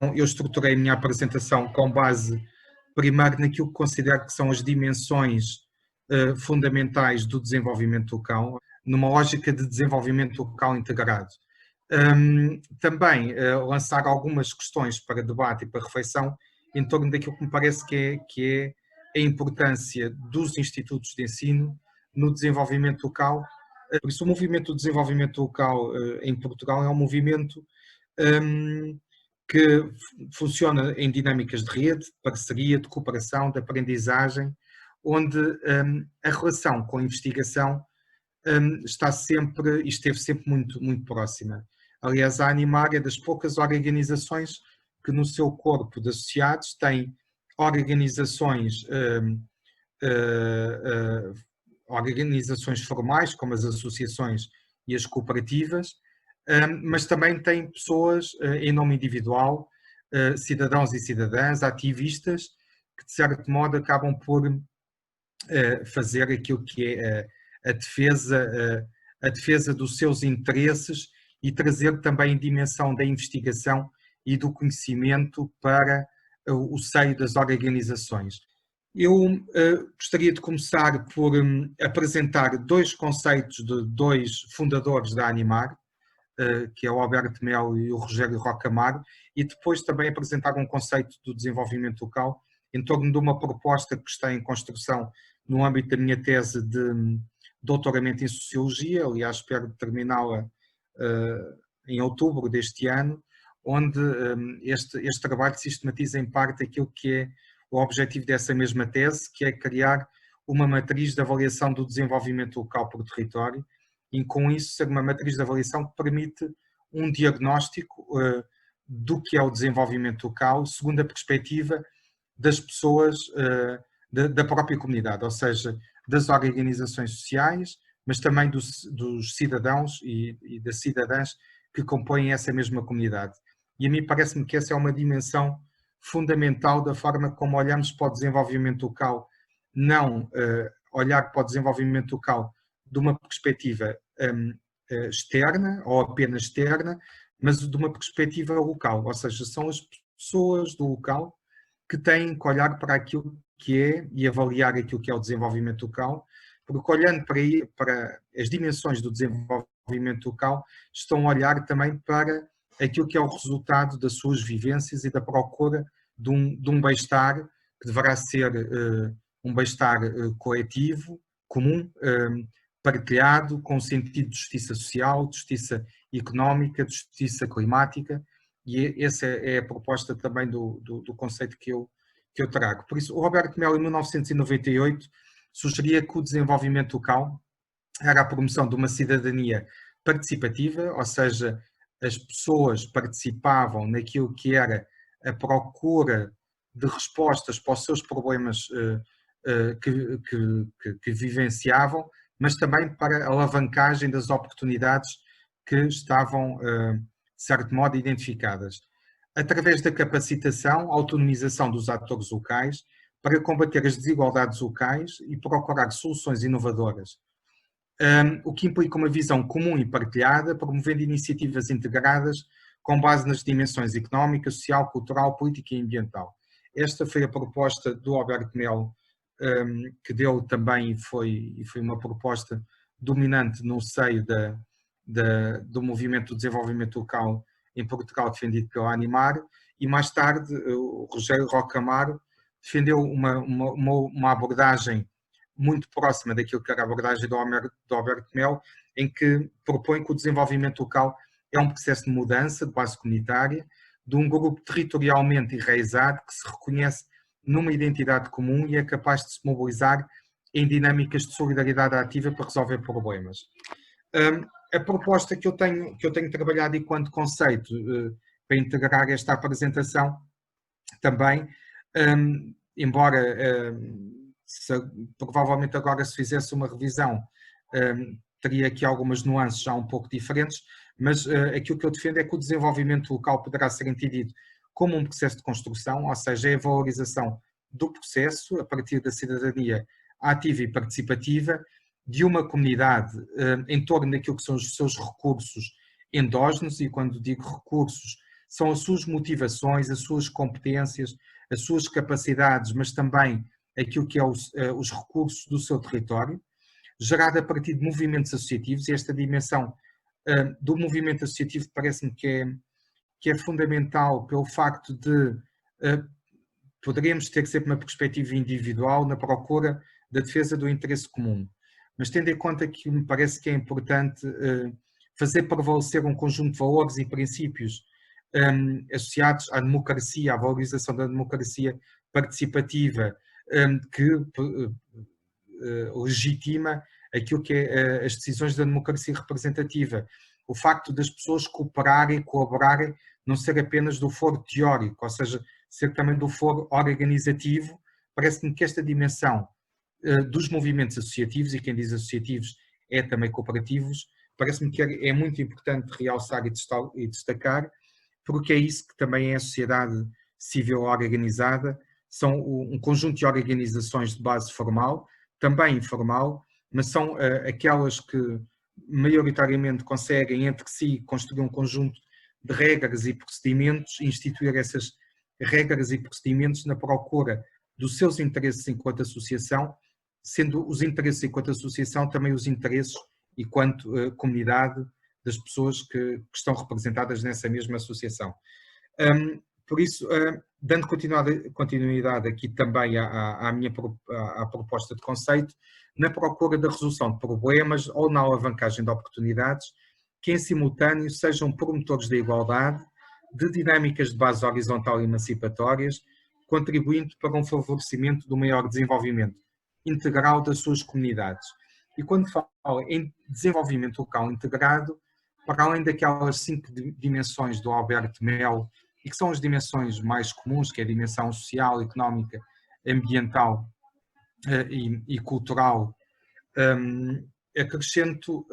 eu estruturei a minha apresentação com base, primeiro, naquilo que considero que são as dimensões fundamentais do desenvolvimento local, numa lógica de desenvolvimento local integrado. Também lançar algumas questões para debate e para reflexão em torno daquilo que me parece que é a importância dos institutos de ensino no desenvolvimento local. Por isso, o movimento do desenvolvimento local em Portugal é um movimento que funciona em dinâmicas de rede, de parceria, de cooperação, de aprendizagem, onde a relação com a investigação está sempre e esteve sempre muito, muito próxima. Aliás, a Animar é das poucas organizações que no seu corpo de associados tem organizações formais, como as associações e as cooperativas, mas também tem pessoas em nome individual, cidadãos e cidadãs, ativistas, que de certo modo acabam por fazer aquilo que é a defesa dos seus interesses e trazer também a dimensão da investigação e do conhecimento para o seio das organizações. Eu gostaria de começar por apresentar dois conceitos de dois fundadores da Animar, que é o Alberto Melo e o Rogério Rocamaro, e depois também apresentar um conceito do desenvolvimento local em torno de uma proposta que está em construção no âmbito da minha tese de doutoramento em Sociologia, aliás espero terminá-la em outubro deste ano, onde este trabalho sistematiza em parte aquilo que é o objetivo dessa mesma tese, que é criar uma matriz de avaliação do desenvolvimento local por território, e com isso ser uma matriz de avaliação que permite um diagnóstico do que é o desenvolvimento local, segundo a perspectiva das pessoas da própria comunidade, ou seja, das organizações sociais, mas também dos cidadãos e das cidadãs que compõem essa mesma comunidade. E a mim parece-me que essa é uma dimensão fundamental da forma como olhamos para o desenvolvimento local, não olhar para o desenvolvimento local de uma perspectiva externa ou apenas externa, mas de uma perspectiva local, ou seja, são as pessoas do local que têm que olhar para aquilo que é e avaliar aquilo que é o desenvolvimento local, porque olhando para as dimensões do desenvolvimento local, estão a olhar também para aquilo que é o resultado das suas vivências e da procura de um bem-estar que deverá ser um bem-estar coletivo, comum, partilhado, com sentido de justiça social, de justiça económica, de justiça climática, e essa é a proposta também do conceito que eu trago. Por isso, o Roberto Melo, em 1998, sugeria que o desenvolvimento local era a promoção de uma cidadania participativa, ou seja, as pessoas participavam naquilo que era a procura de respostas para os seus problemas que vivenciavam, mas também para a alavancagem das oportunidades que estavam, de certo modo, identificadas. Através da capacitação, autonomização dos atores locais, para combater as desigualdades locais e procurar soluções inovadoras. O que implica uma visão comum e partilhada, promovendo iniciativas integradas com base nas dimensões económica, social, cultural, política e ambiental. Esta foi a proposta do Alberto Melo, que deu também e foi uma proposta dominante no seio do movimento do desenvolvimento local em Portugal, defendido pela Animar, e mais tarde o Rogério Rocamaro defendeu uma abordagem muito próxima daquilo que era a abordagem do Alberto Melo, em que propõe que o desenvolvimento local é um processo de mudança de base comunitária, de um grupo territorialmente enraizado que se reconhece numa identidade comum e é capaz de se mobilizar em dinâmicas de solidariedade ativa para resolver problemas. A proposta que eu tenho trabalhado enquanto conceito para integrar esta apresentação também, embora provavelmente agora se fizesse uma revisão teria aqui algumas nuances já um pouco diferentes, mas aquilo que eu defendo é que o desenvolvimento local poderá ser entendido como um processo de construção, ou seja, é a valorização do processo a partir da cidadania ativa e participativa de uma comunidade em torno daquilo que são os seus recursos endógenos, e quando digo recursos são as suas motivações, as suas competências, as suas capacidades, mas também aquilo que é os recursos do seu território, gerado a partir de movimentos associativos, e esta dimensão do movimento associativo parece-me que é fundamental pelo facto de poderemos ter sempre uma perspectiva individual na procura da defesa do interesse comum, mas tendo em conta que me parece que é importante fazer prevalecer um conjunto de valores e princípios associados à democracia, à valorização da democracia participativa, que legitima aquilo que é as decisões da democracia representativa. O facto das pessoas cooperarem, colaborarem, não ser apenas do foro teórico, ou seja, ser também do foro organizativo. Parece-me que esta dimensão dos movimentos associativos, e quem diz associativos é também cooperativos, parece-me que é muito importante realçar e destacar, porque é isso que também é a sociedade civil organizada, são um conjunto de organizações de base formal, também informal, mas são aquelas que maioritariamente conseguem entre si construir um conjunto de regras e procedimentos, instituir essas regras e procedimentos na procura dos seus interesses enquanto associação, sendo os interesses enquanto associação também os interesses enquanto comunidade das pessoas que estão representadas nessa mesma associação. Por isso, dando continuidade aqui também à minha proposta de conceito, na procura da resolução de problemas ou na alavancagem de oportunidades, que em simultâneo sejam promotores da igualdade, de dinâmicas de base horizontal e emancipatórias, contribuindo para um favorecimento do maior desenvolvimento integral das suas comunidades. E quando falo em desenvolvimento local integrado, para além daquelas 5 dimensões do Alberto Mel, e que são as dimensões mais comuns, que é a dimensão social, económica, ambiental e cultural, acrescento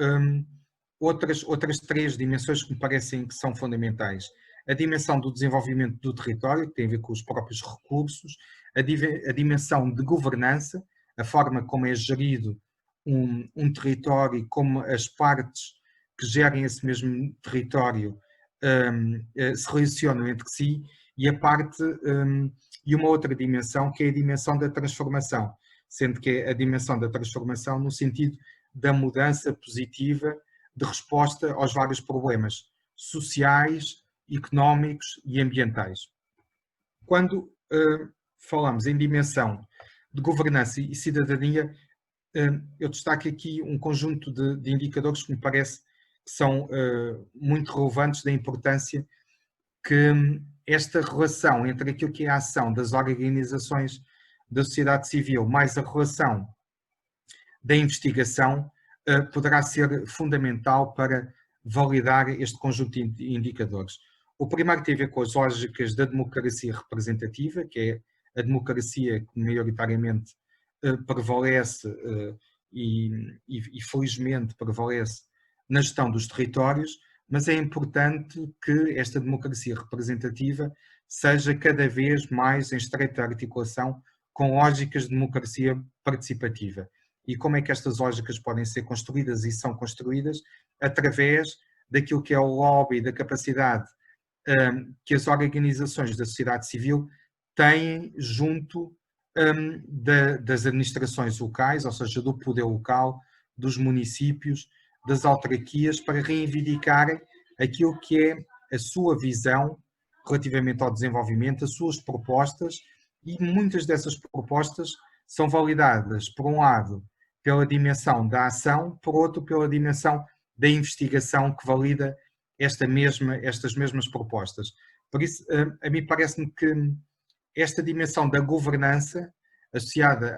outras 3 dimensões que me parecem que são fundamentais. A dimensão do desenvolvimento do território, que tem a ver com os próprios recursos, a dimensão de governança, a forma como é gerido um território e como as partes que gerem esse mesmo território se relacionam entre si, e e uma outra dimensão, que é a dimensão da transformação, sendo que é a dimensão da transformação no sentido da mudança positiva de resposta aos vários problemas sociais, económicos e ambientais. Quando falamos em dimensão de governança e cidadania, eu destaco aqui um conjunto de indicadores que me parece que são muito relevantes da importância que esta relação entre aquilo que é a ação das organizações da sociedade civil mais a relação da investigação poderá ser fundamental para validar este conjunto de indicadores. O primeiro tem a ver com as lógicas da democracia representativa, que é a democracia que maioritariamente prevalece e felizmente prevalece na gestão dos territórios, mas é importante que esta democracia representativa seja cada vez mais em estreita articulação com lógicas de democracia participativa. E como é que estas lógicas podem ser construídas e são construídas? Através daquilo que é o lobby, da capacidade que as organizações da sociedade civil têm junto das administrações locais, ou seja, do poder local, dos municípios, das autarquias, para reivindicarem aquilo que é a sua visão relativamente ao desenvolvimento, as suas propostas, e muitas dessas propostas são validadas, por um lado, pela dimensão da ação, por outro, pela dimensão da investigação que valida estas mesmas propostas. Por isso, a mim parece-me que esta dimensão da governança, associada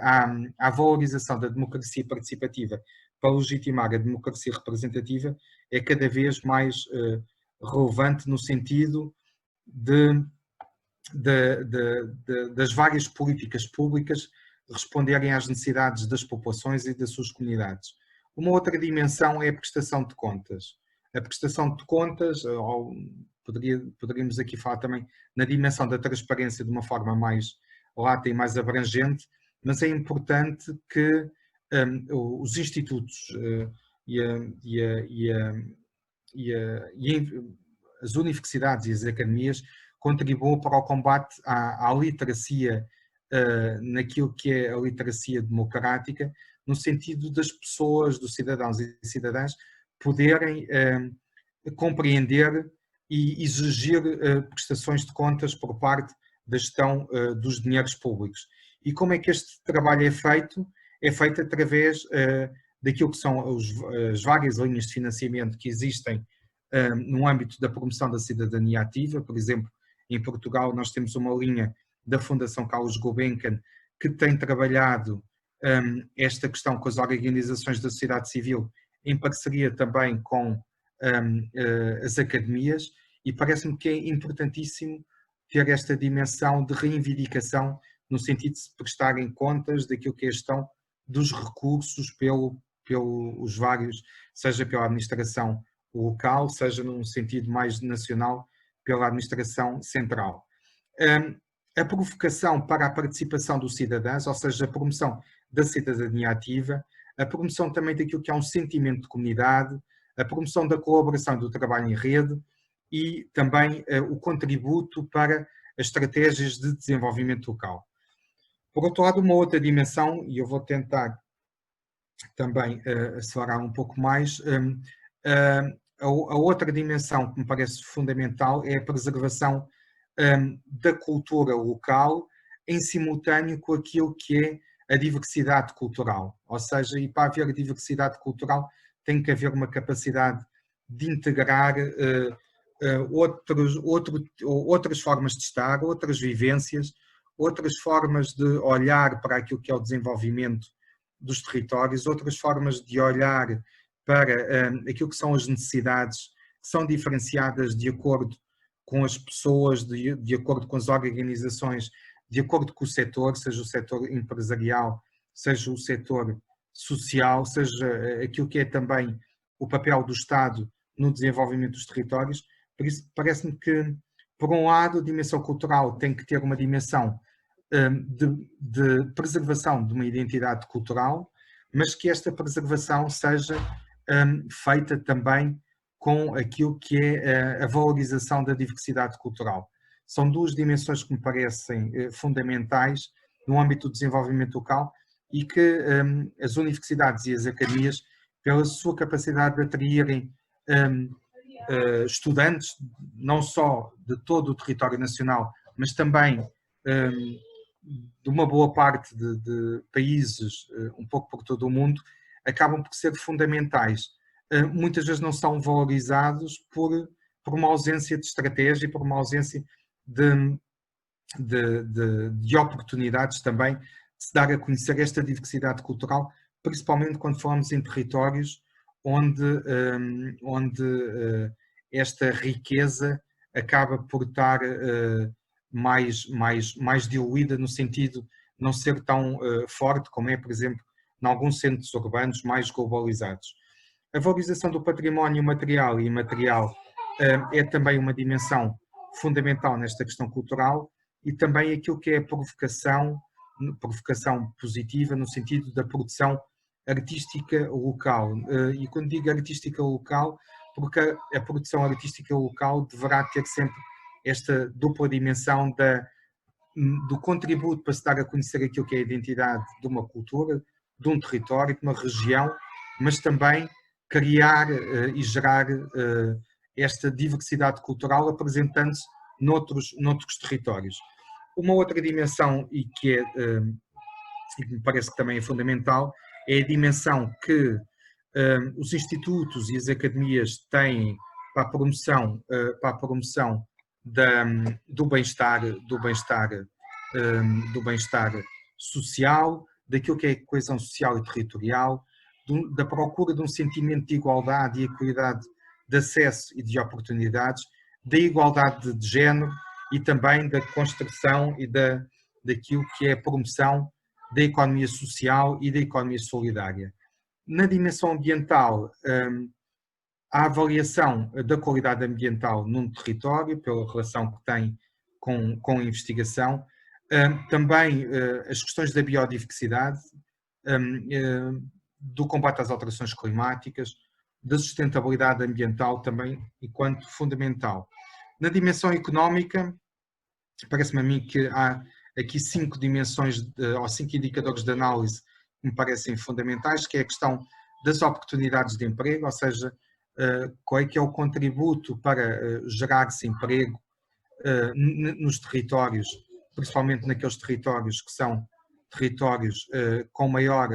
à valorização da democracia participativa para legitimar a democracia representativa, é cada vez mais relevante no sentido das várias políticas públicas responderem às necessidades das populações e das suas comunidades. Uma outra dimensão é a prestação de contas. A prestação de contas, poderíamos aqui falar também na dimensão da transparência de uma forma mais lata e mais abrangente, mas é importante que os institutos e as universidades e as academias contribuam para o combate à literacia, naquilo que é a literacia democrática, no sentido das pessoas, dos cidadãos e cidadãs, poderem compreender e exigir prestações de contas por parte da gestão dos dinheiros públicos. E como é que este trabalho é feito? É feito através daquilo que são as várias linhas de financiamento que existem no âmbito da promoção da cidadania ativa. Por exemplo, em Portugal nós temos uma linha da Fundação Carlos Gulbenkian que tem trabalhado esta questão com as organizações da sociedade civil, em parceria também com as academias, e parece-me que é importantíssimo ter esta dimensão de reivindicação, no sentido de se prestarem contas daquilo que é a gestão dos recursos pelos vários, seja pela administração local, seja num sentido mais nacional, pela administração central. A provocação para a participação dos cidadãos, ou seja, a promoção da cidadania ativa, a promoção também daquilo que é um sentimento de comunidade, a promoção da colaboração e do trabalho em rede e também o contributo para as estratégias de desenvolvimento local. Por outro lado, uma outra dimensão, e eu vou tentar também acelerar um pouco mais, a outra dimensão que me parece fundamental é a preservação da cultura local em simultâneo com aquilo que é a diversidade cultural. Ou seja, e para haver diversidade cultural tem que haver uma capacidade de integrar outras formas de estar, outras vivências, outras formas de olhar para aquilo que é o desenvolvimento dos territórios, outras formas de olhar para aquilo que são as necessidades, que são diferenciadas de acordo com as pessoas, de acordo com as organizações, de acordo com o setor, seja o setor empresarial, seja o setor social, seja aquilo que é também o papel do Estado no desenvolvimento dos territórios. Por isso, parece-me que, por um lado, a dimensão cultural tem que ter uma dimensão de preservação de uma identidade cultural, mas que esta preservação seja feita também com aquilo que é a valorização da diversidade cultural. São duas dimensões que me parecem fundamentais no âmbito do desenvolvimento local e que as universidades e as academias, pela sua capacidade de atraírem estudantes, não só de todo o território nacional, mas também de uma boa parte de países, um pouco por todo o mundo, acabam por ser fundamentais. Muitas vezes não são valorizados por uma ausência de estratégia e por uma ausência de oportunidades também de se dar a conhecer esta diversidade cultural, principalmente quando falamos em territórios onde esta riqueza acaba por estar mais diluída, no sentido de não ser tão forte como é, por exemplo, em alguns centros urbanos mais globalizados. A valorização do património material e imaterial é também uma dimensão fundamental nesta questão cultural, e também aquilo que é a provocação positiva no sentido da produção artística local. E quando digo artística local, porque a produção artística local deverá ter sempre esta dupla dimensão do contributo para se dar a conhecer aquilo que é a identidade de uma cultura, de um território, de uma região, mas também criar e gerar esta diversidade cultural apresentando-se noutros territórios. Uma outra dimensão e que me parece que também é fundamental é a dimensão que os institutos e as academias têm para a promoção do bem-estar social, daquilo que é a coesão social e territorial, da procura de um sentimento de igualdade e equidade de acesso e de oportunidades, da igualdade de género e também da construção e daquilo que é a promoção da economia social e da economia solidária. Na dimensão ambiental, a avaliação da qualidade ambiental num território, pela relação que tem com a investigação, também as questões da biodiversidade, do combate às alterações climáticas, da sustentabilidade ambiental também enquanto fundamental. Na dimensão económica, parece-me a mim que há aqui 5 dimensões ou 5 indicadores de análise que me parecem fundamentais, que é a questão das oportunidades de emprego, ou seja, qual é que é o contributo para gerar-se emprego nos territórios, principalmente naqueles territórios que são territórios com maior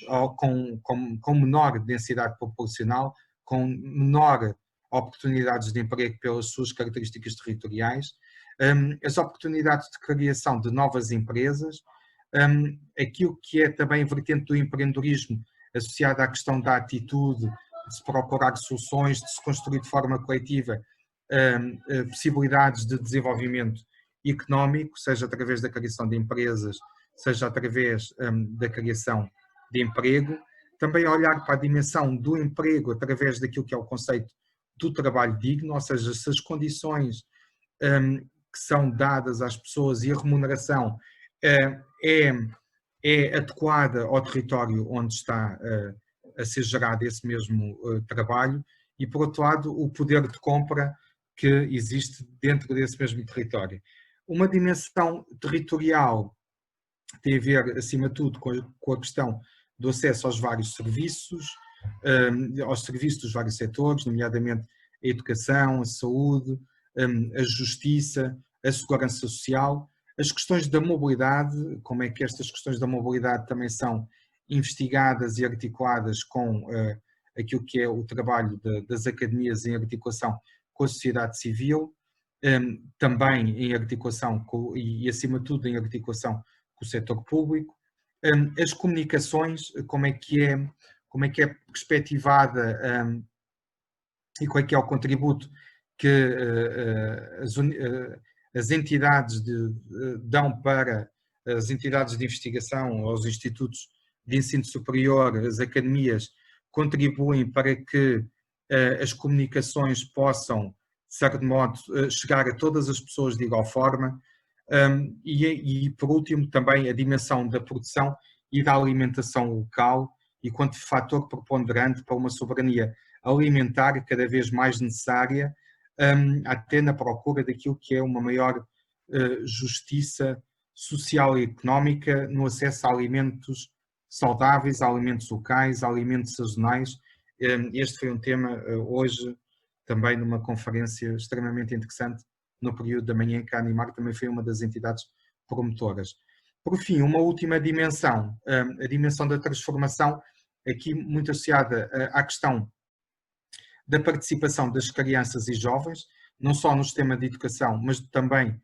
ou com menor densidade populacional, com menor oportunidades de emprego pelas suas características territoriais, as oportunidades de criação de novas empresas, aquilo que é também a vertente do empreendedorismo associada à questão da atitude, de se procurar soluções, de se construir de forma coletiva possibilidades de desenvolvimento económico, seja através da criação de empresas, seja através da criação de emprego. Também olhar para a dimensão do emprego através daquilo que é o conceito do trabalho digno, ou seja, se as condições que são dadas às pessoas e a remuneração é adequada ao território onde está a ser gerado esse mesmo trabalho e, por outro lado, o poder de compra que existe dentro desse mesmo território. Uma dimensão territorial tem a ver, acima de tudo, com a questão do acesso aos vários serviços, aos serviços dos vários setores, nomeadamente a educação, a saúde, a justiça, a segurança social, as questões da mobilidade, como é que estas questões da mobilidade também são investigadas e articuladas com aquilo que é o trabalho das academias em articulação com a sociedade civil, também em articulação e acima de tudo em articulação com o setor público, as comunicações, como é que é perspectivada e qual é que é o contributo que as entidades dão para as entidades de investigação, aos institutos de ensino superior, as academias, contribuem para que as comunicações possam, de certo modo, chegar a todas as pessoas de igual forma. E, por último, também a dimensão da produção e da alimentação local, enquanto fator preponderante para uma soberania alimentar cada vez mais necessária, até na procura daquilo que é uma maior justiça social e económica no acesso a alimentos saudáveis, a alimentos locais, a alimentos sazonais. Este foi um tema hoje também numa conferência extremamente interessante no período da manhã, que a Animar também foi uma das entidades promotoras. Por fim, uma última dimensão, a dimensão da transformação, aqui muito associada à questão da participação das crianças e jovens, não só no sistema de educação, mas também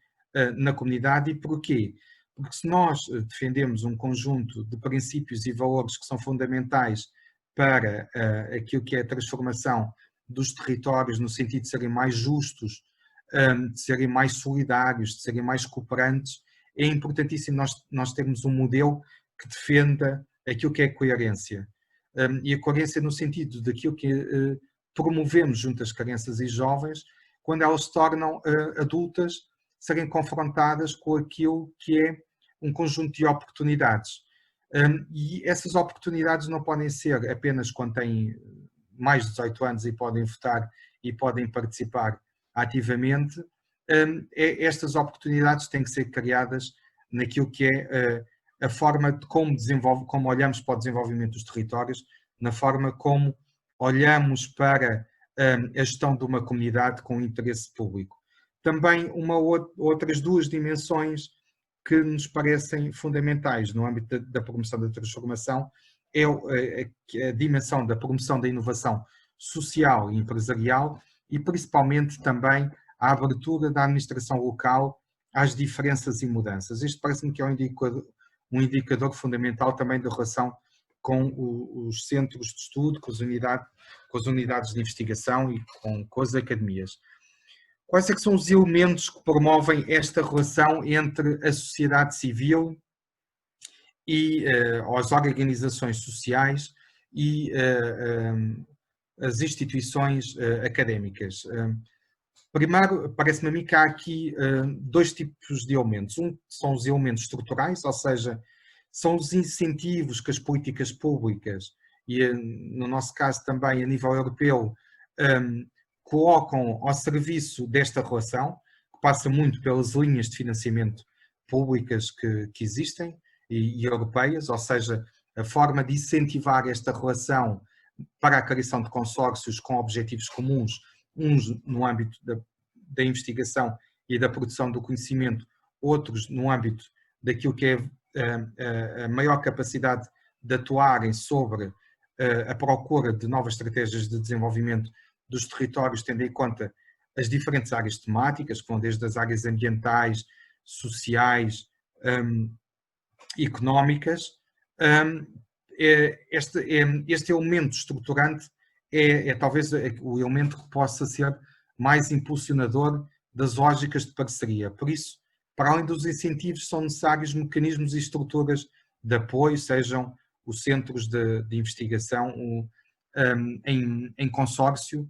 na comunidade. E porquê? Porque se nós defendemos um conjunto de princípios e valores que são fundamentais para aquilo que é a transformação dos territórios, no sentido de serem mais justos, de serem mais solidários, de serem mais cooperantes, é importantíssimo nós termos um modelo que defenda aquilo que é a coerência. E a coerência no sentido daquilo que promovemos junto às crianças e jovens, quando elas se tornam adultas, serem confrontadas com aquilo que é um conjunto de oportunidades. E essas oportunidades não podem ser apenas quando têm mais de 18 anos e podem votar e podem participar ativamente. Estas oportunidades têm que ser criadas naquilo que é a forma de como olhamos para o desenvolvimento dos territórios, na forma como olhamos para a gestão de uma comunidade com interesse público. Também outras duas dimensões que nos parecem fundamentais no âmbito da promoção da transformação é a dimensão da promoção da inovação social e empresarial e principalmente também a abertura da administração local às diferenças e mudanças. Isto parece-me que é um indicador fundamental também da relação com os centros de estudo, com as unidades de investigação e com as academias. Quais é que são os elementos que promovem esta relação entre a sociedade civil e as organizações sociais e as instituições académicas? Primeiro, parece-me a mim que há aqui dois tipos de elementos. Um são os elementos estruturais, ou seja, são os incentivos que as políticas públicas e no nosso caso também a nível europeu, colocam ao serviço desta relação, que passa muito pelas linhas de financiamento públicas que existem e europeias, ou seja, a forma de incentivar esta relação para a criação de consórcios com objetivos comuns, uns no âmbito da investigação e da produção do conhecimento, outros no âmbito daquilo que é a maior capacidade de atuarem sobre a procura de novas estratégias de desenvolvimento dos territórios, tendo em conta as diferentes áreas temáticas, que vão desde as áreas ambientais, sociais, económicas. Este elemento estruturante é talvez o elemento que possa ser mais impulsionador das lógicas de parceria. Por isso, para além dos incentivos, são necessários mecanismos e estruturas de apoio, sejam os centros de investigação em consórcio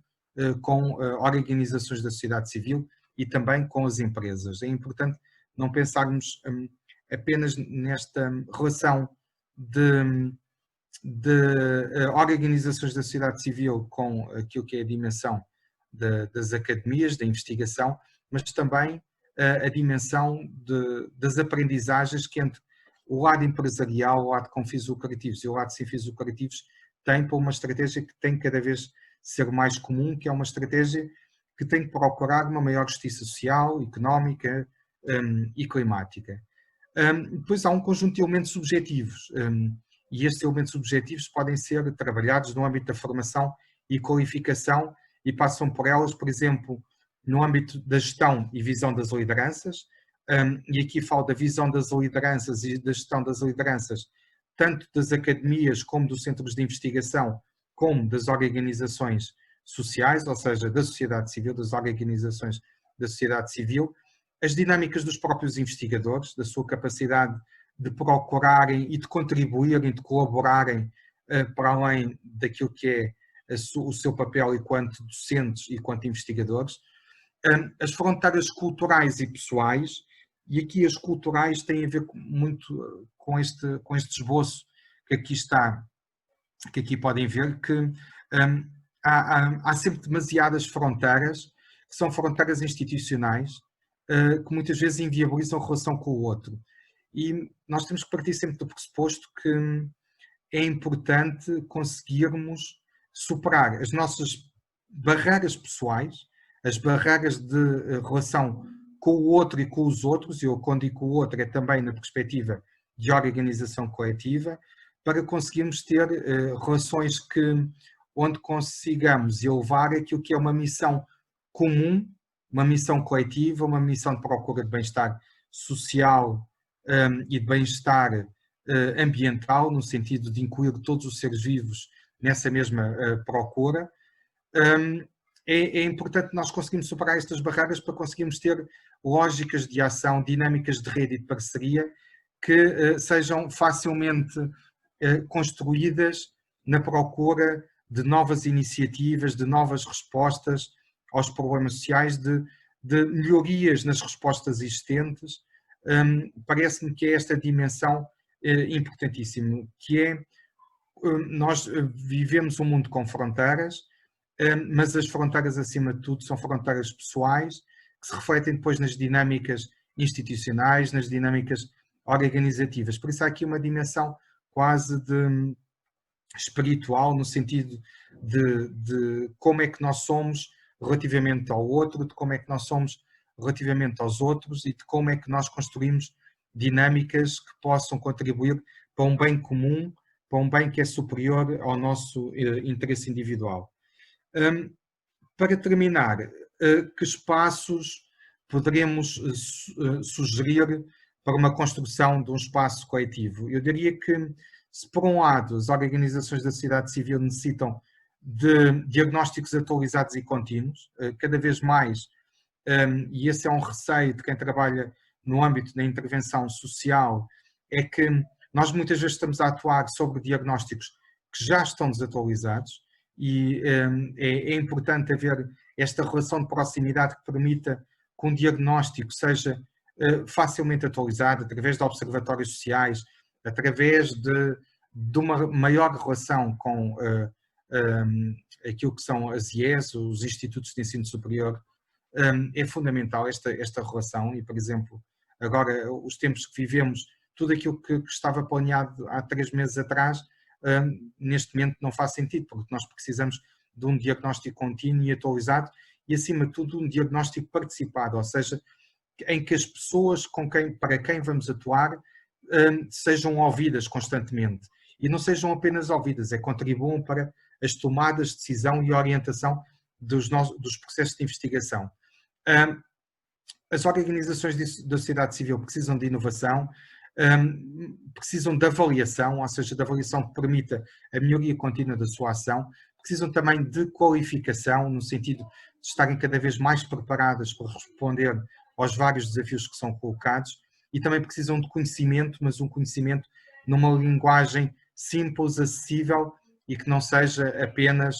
com organizações da sociedade civil e também com as empresas. É importante não pensarmos apenas nesta relação de organizações da sociedade civil com aquilo que é a dimensão das academias, da investigação, mas também a dimensão das aprendizagens que entre o lado empresarial, o lado com fins lucrativos e o lado sem fins lucrativos tem para uma estratégia que tem cada vez ser mais comum, que é uma estratégia que tem que procurar uma maior justiça social, económica e climática. Depois há um conjunto de elementos subjetivos e estes elementos subjetivos podem ser trabalhados no âmbito da formação e qualificação e passam por elas, por exemplo, no âmbito da gestão e visão das lideranças, e aqui falo da visão das lideranças e da gestão das lideranças, tanto das academias como dos centros de investigação, como das organizações sociais, ou seja, da sociedade civil, das organizações da sociedade civil, as dinâmicas dos próprios investigadores, da sua capacidade de procurarem e de contribuírem, de colaborarem para além daquilo que é o seu papel enquanto docentes e enquanto investigadores, as fronteiras culturais e pessoais, e aqui as culturais têm a ver muito com este esboço que aqui está, que aqui podem ver, que há sempre demasiadas fronteiras, que são fronteiras institucionais, que muitas vezes inviabilizam a relação com o outro. E nós temos que partir sempre do pressuposto que é importante conseguirmos superar as nossas barreiras pessoais, as barreiras de relação com o outro e com os outros, e eu quando digo o outro é também na perspectiva de organização coletiva, para conseguirmos ter relações onde consigamos elevar aquilo que é uma missão comum, uma missão coletiva, uma missão de procura de bem-estar social e de bem-estar ambiental, no sentido de incluir todos os seres vivos nessa mesma procura. É importante nós conseguirmos superar estas barreiras para conseguirmos ter lógicas de ação, dinâmicas de rede e de parceria que sejam facilmente construídas na procura de novas iniciativas, de novas respostas aos problemas sociais, de melhorias nas respostas existentes. Parece-me que é esta dimensão importantíssima, que é nós vivemos um mundo com fronteiras, mas as fronteiras, acima de tudo, são fronteiras pessoais, que se refletem depois nas dinâmicas institucionais, nas dinâmicas organizativas. Por isso há aqui uma dimensão quase espiritual, no sentido de como é que nós somos relativamente ao outro, de como é que nós somos relativamente aos outros e de como é que nós construímos dinâmicas que possam contribuir para um bem comum, para um bem que é superior ao nosso interesse individual. Para terminar, que espaços poderemos sugerir para uma construção de um espaço coletivo? Eu diria que, se por um lado as organizações da sociedade civil necessitam de diagnósticos atualizados e contínuos, cada vez mais, e esse é um receio de quem trabalha no âmbito da intervenção social, é que nós muitas vezes estamos a atuar sobre diagnósticos que já estão desatualizados e é importante haver esta relação de proximidade que permita que um diagnóstico seja facilmente atualizado através de observatórios sociais, através de uma maior relação com aquilo que são as IES, os Institutos de Ensino Superior. É fundamental esta relação e, por exemplo, agora os tempos que vivemos, tudo aquilo que estava planeado há 3 meses atrás, neste momento não faz sentido, porque nós precisamos de um diagnóstico contínuo e atualizado e, acima de tudo, um diagnóstico participado, ou seja, em que as pessoas para quem vamos atuar sejam ouvidas constantemente. E não sejam apenas ouvidas, contribuam para as tomadas de decisão e orientação dos processos de investigação. As organizações da sociedade civil precisam de inovação, precisam de avaliação, ou seja, de avaliação que permita a melhoria contínua da sua ação, precisam também de qualificação, no sentido de estarem cada vez mais preparadas para responder aos vários desafios que são colocados, e também precisam de conhecimento, mas um conhecimento numa linguagem simples, acessível e que não seja apenas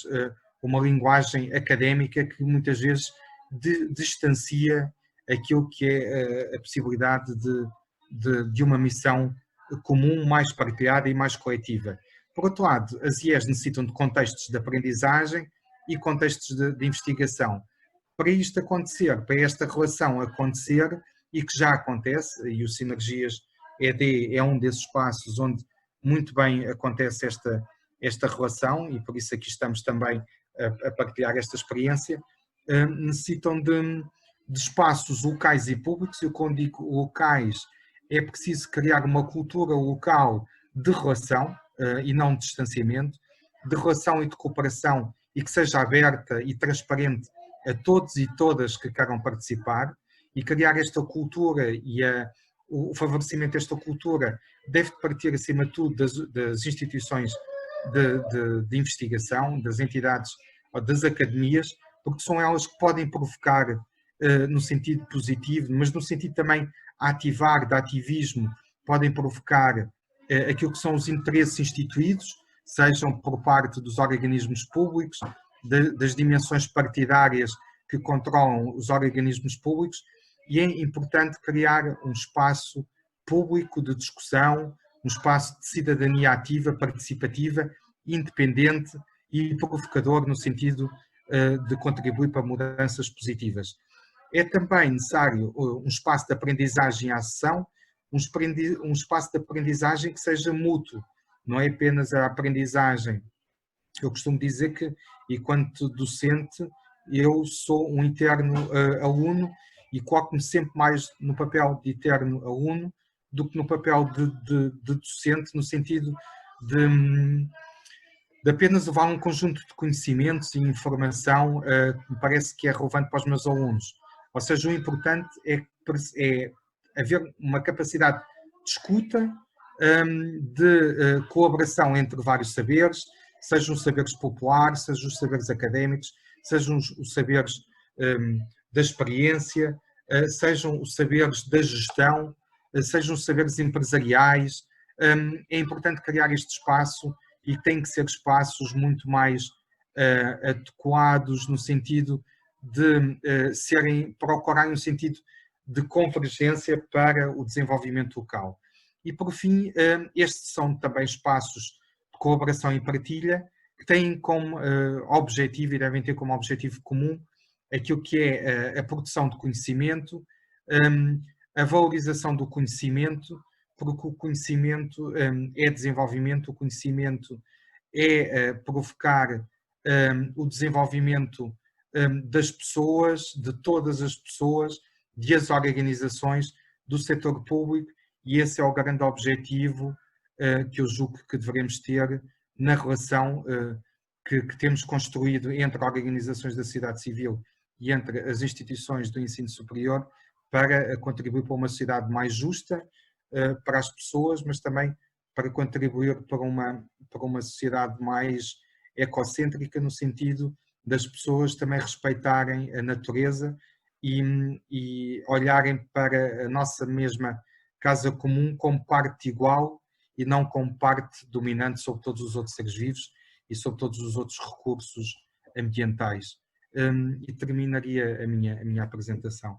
uma linguagem académica que muitas vezes distancia aquilo que é a possibilidade de uma missão comum, mais partilhada e mais coletiva. Por outro lado, as IES necessitam de contextos de aprendizagem e contextos de investigação. Para isto acontecer, para esta relação acontecer, e que já acontece, e o Sinergias ED é um desses espaços onde muito bem acontece esta relação, e por isso aqui estamos também a partilhar esta experiência, necessitam de espaços locais e públicos. Eu, quando digo locais, é preciso criar uma cultura local de relação e não de distanciamento, de relação e de cooperação, e que seja aberta e transparente a todos e todas que queiram participar, e criar esta cultura e o favorecimento desta cultura deve partir, acima de tudo, das instituições de investigação, das entidades ou das academias, porque são elas que podem provocar no sentido positivo, mas no sentido também ativar, de ativismo, podem provocar aquilo que são os interesses instituídos, sejam por parte dos organismos públicos, das dimensões partidárias que controlam os organismos públicos, e é importante criar um espaço público de discussão, um espaço de cidadania ativa, participativa, independente e provocador no sentido de contribuir para mudanças positivas. É também necessário um espaço de aprendizagem à sessão, um espaço de aprendizagem que seja mútuo, não é apenas a aprendizagem. Eu costumo dizer que, enquanto docente, eu sou um eterno aluno e coloco-me sempre mais no papel de eterno aluno do que no papel de docente, no sentido de apenas levar um conjunto de conhecimentos e informação que me parece que é relevante para os meus alunos. Ou seja, o importante é haver uma capacidade de escuta, de colaboração entre vários saberes, sejam os saberes populares, sejam os saberes académicos, sejam os saberes da experiência, sejam os saberes da gestão, sejam os saberes empresariais. É importante criar este espaço e tem que ser espaços muito mais adequados no sentido de procurarem um sentido de convergência para o desenvolvimento local. E, por fim, estes são também espaços de colaboração e partilha que têm como objetivo e devem ter como objetivo comum aquilo que é a produção de conhecimento, a valorização do conhecimento, porque o conhecimento é desenvolvimento, o conhecimento é provocar o desenvolvimento das pessoas, de todas as pessoas, das organizações, do setor público, e esse é o grande objetivo que eu julgo que devemos ter na relação que temos construído entre organizações da sociedade civil e entre as instituições do ensino superior para contribuir para uma sociedade mais justa para as pessoas, mas também para contribuir para uma sociedade mais ecocêntrica, no sentido das pessoas também respeitarem a natureza e olharem para a nossa mesma casa comum como parte igual e não como parte dominante sobre todos os outros seres vivos e sobre todos os outros recursos ambientais. E terminaria a minha apresentação.